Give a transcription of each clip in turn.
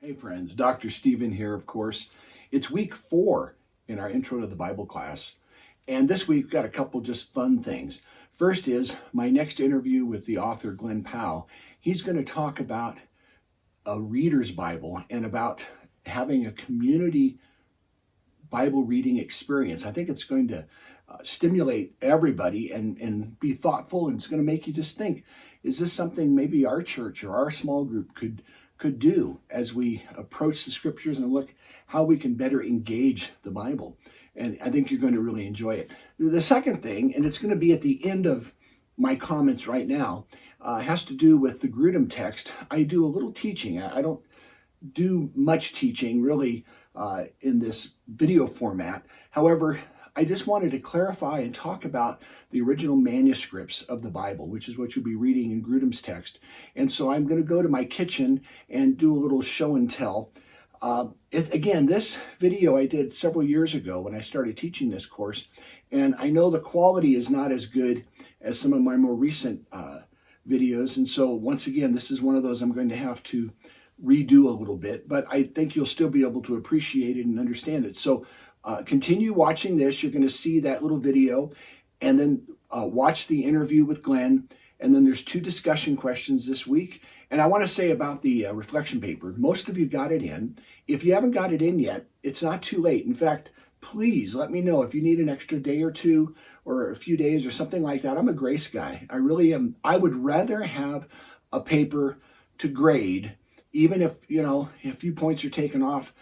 Hey friends, Dr. Stephen here, of course. It's week 4 in our Intro to the Bible class. And this week we've got a couple just fun things. First is my next interview with the author Glenn Powell. He's going to talk about a reader's Bible and about having a community Bible reading experience. I think it's going to stimulate everybody and be thoughtful, and it's going to make you just think, is this something maybe our church or our small group could do as we approach the scriptures and look how we can better engage the Bible. And I think you're going to really enjoy it. The second thing, and it's going to be at the end of my comments right now, has to do with the Grudem text. I do a little teaching. I don't do much teaching really in this video format. However, I just wanted to clarify and talk about the original manuscripts of the Bible, which is what you'll be reading in Grudem's text. And so I'm going to go to my kitchen and do a little show and tell. Again, this video I did several years ago when I started teaching this course, and I know the quality is not as good as some of my more recent videos. And so once again, this is one of those I'm going to have to redo a little bit, but I think you'll still be able to appreciate it and understand it. So continue watching this. You're going to see that little video, and then watch the interview with Glenn. And then there's 2 discussion questions this week. And I want to say about the reflection paper, most of you got it in. If you haven't got it in yet, it's not too late. In fact, please let me know if you need an extra day or 2 or a few days or something like that. I'm a grace guy. I really am. I would rather have a paper to grade, even if, a few points are taken off.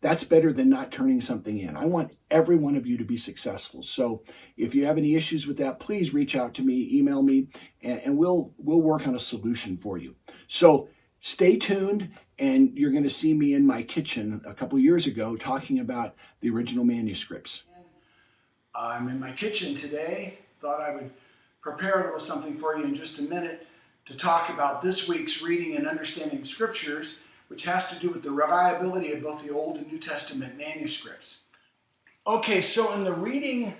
That's better than not turning something in. I want every one of you to be successful. So if you have any issues with that, please reach out to me, email me, and we'll work on a solution for you. So stay tuned, and you're going to see me in my kitchen a couple years ago talking about the original manuscripts. I'm in my kitchen today. Thought I would prepare a little something for you in just a minute to talk about this week's reading and understanding scriptures, which has to do with the reliability of both the Old and New Testament manuscripts. Okay, so in the reading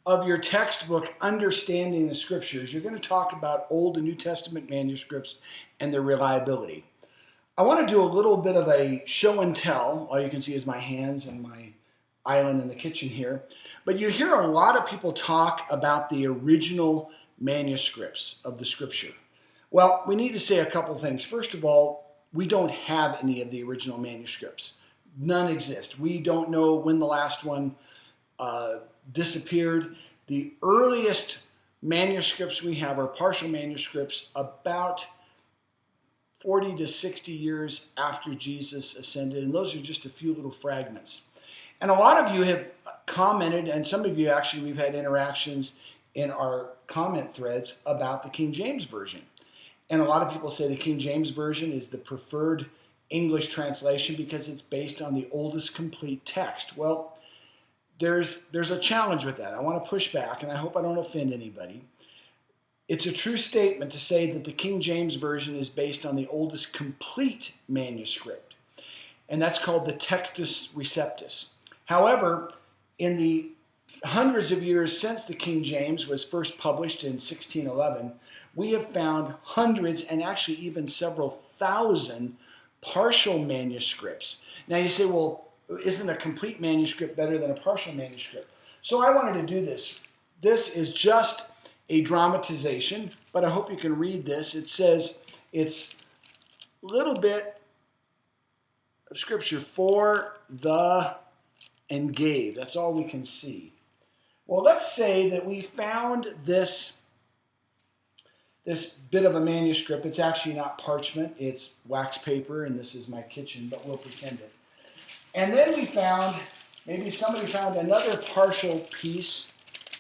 of your textbook, Understanding the Scriptures, you're going to talk about Old and New Testament manuscripts and their reliability. I want to do a little bit of a show and tell. All you can see is my hands and my island in the kitchen here. But you hear a lot of people talk about the original manuscripts of the Scripture. Well, we need to say a couple things. First of all, we don't have any of the original manuscripts. None exist. We don't know when the last one disappeared. The earliest manuscripts we have are partial manuscripts about 40 to 60 years after Jesus ascended, and those are just a few little fragments. And a lot of you have commented, and some of you actually, we've had interactions in our comment threads about the King James Version. And a lot of people say the King James Version is the preferred English translation because it's based on the oldest complete text. Well, there's a challenge with that. I want to push back, and I hope I don't offend anybody. It's a true statement to say that the King James Version is based on the oldest complete manuscript, and that's called the Textus Receptus. However, in the hundreds of years since the King James was first published in 1611, we have found hundreds and actually even several thousand partial manuscripts. Now you say, well, isn't a complete manuscript better than a partial manuscript? So I wanted to do this. This is just a dramatization, but I hope you can read this. It says it's a little bit of scripture for, the, and gave. That's all we can see. Well, let's say that we found this bit of a manuscript. It's actually not parchment, it's wax paper, and this is my kitchen, but we'll pretend it. And then we found, maybe somebody found another partial piece,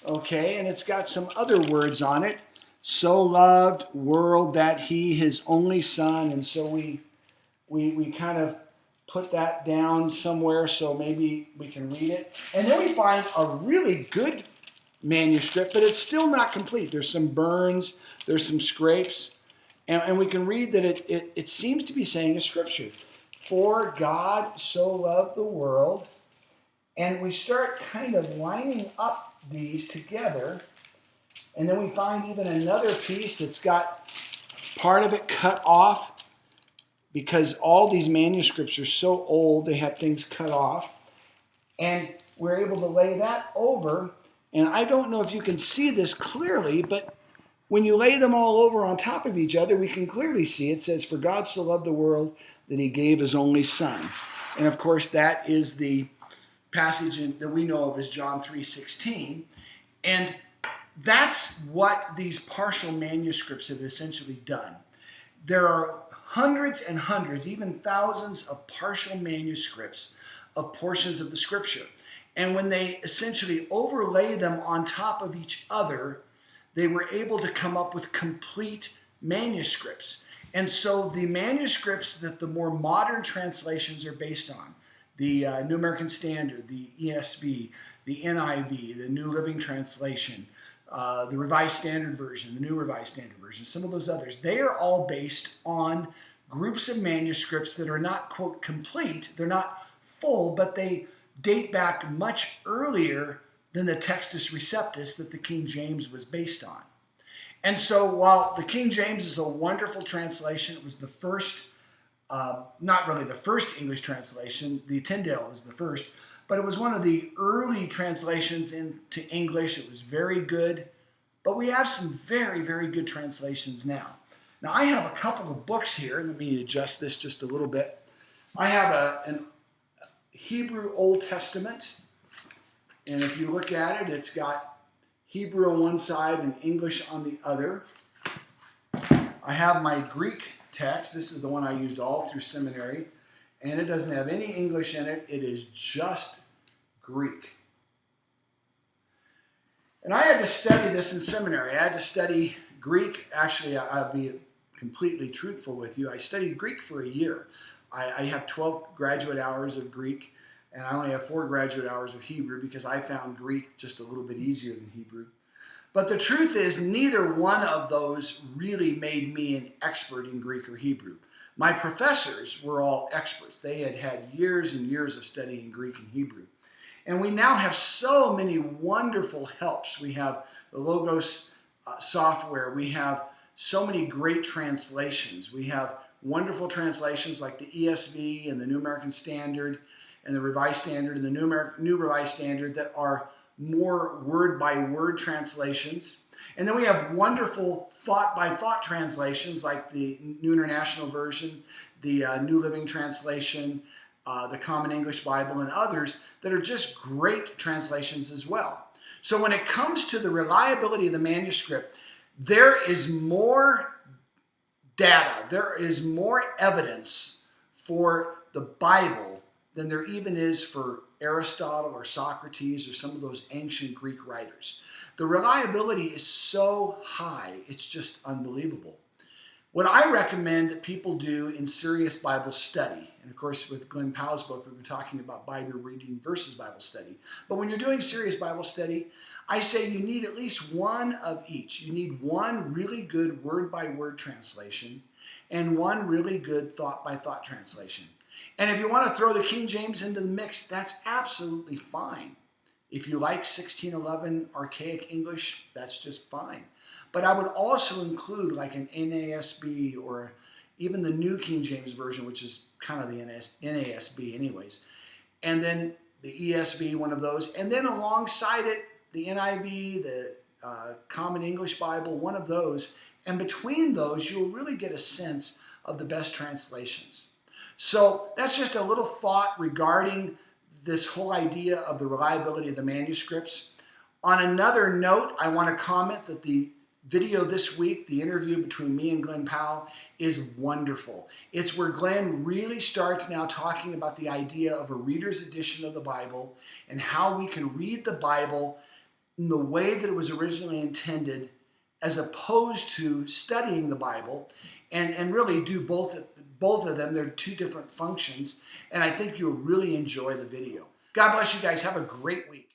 okay, and it's got some other words on it. So loved world that he, his only son, and so we kind of put that down somewhere so maybe we can read it. And then we find a really good manuscript, but it's still not complete. There's some burns, there's some scrapes, and we can read that it seems to be saying a scripture. For God so loved the world, and we start kind of lining up these together, and then we find even another piece that's got part of it cut off because all these manuscripts are so old, they have things cut off. And we're able to lay that over. And I don't know if you can see this clearly, but when you lay them all over on top of each other, we can clearly see it says, "For God so loved the world that he gave his only son." And of course, that is the passage that we know of as John 3:16. And that's what these partial manuscripts have essentially done. There are hundreds and hundreds, even thousands of partial manuscripts of portions of the scripture. And when they essentially overlay them on top of each other, they were able to come up with complete manuscripts. And so the manuscripts that the more modern translations are based on, the New American Standard, the ESV, the NIV, the New Living Translation, the Revised Standard Version, the New Revised Standard Version, some of those others, they are all based on groups of manuscripts that are not, quote, complete, they're not full, but they date back much earlier than the Textus Receptus that the King James was based on. And so while the King James is a wonderful translation, it was the first, not really the first English translation, the Tyndale was the first, but it was one of the early translations into English. It was very good, but we have some very, very good translations now. Now I have a couple of books here. Let me adjust this just a little bit. I have an Hebrew Old Testament, and if you look at it, it's got Hebrew on one side and English on the other. I have my Greek text. This is the one I used all through seminary, and it doesn't have any English in it. It is just Greek. And I had to study this in seminary. I had to study Greek. Actually, I'll be completely truthful with you. I studied Greek for a year. I have 12 graduate hours of Greek, and I only have 4 graduate hours of Hebrew because I found Greek just a little bit easier than Hebrew. But the truth is, neither one of those really made me an expert in Greek or Hebrew. My professors were all experts. They had had years and years of studying Greek and Hebrew. And we now have so many wonderful helps. We have the Logos software. We have so many great translations. We have wonderful translations like the ESV and the New American Standard and the Revised Standard and the New Revised Standard that are more word-by-word translations. And then we have wonderful thought-by-thought translations like the New International Version, the New Living Translation, the Common English Bible, and others that are just great translations as well. So when it comes to the reliability of the manuscript, there is more data, there is more evidence for the Bible than there even is for Aristotle or Socrates or some of those ancient Greek writers. The reliability is so high, it's just unbelievable. What I recommend that people do in serious Bible study, and of course with Glenn Powell's book, we've been talking about Bible reading versus Bible study. But when you're doing serious Bible study, I say you need at least one of each. You need one really good word-by-word translation and one really good thought-by-thought translation. And if you want to throw the King James into the mix, that's absolutely fine. If you like 1611 archaic English, that's just fine. But I would also include like an NASB or even the New King James Version, which is kind of the NASB anyways. And then the ESV, one of those. And then alongside it, the NIV, the Common English Bible, one of those. And between those, you'll really get a sense of the best translations. So that's just a little thought regarding this whole idea of the reliability of the manuscripts. On another note, I want to comment that the video this week, the interview between me and Glenn Powell, is wonderful. It's where Glenn really starts now talking about the idea of a reader's edition of the Bible and how we can read the Bible in the way that it was originally intended as opposed to studying the Bible and really do both of them. They're two different functions, and I think you'll really enjoy the video. God bless you guys. Have a great week.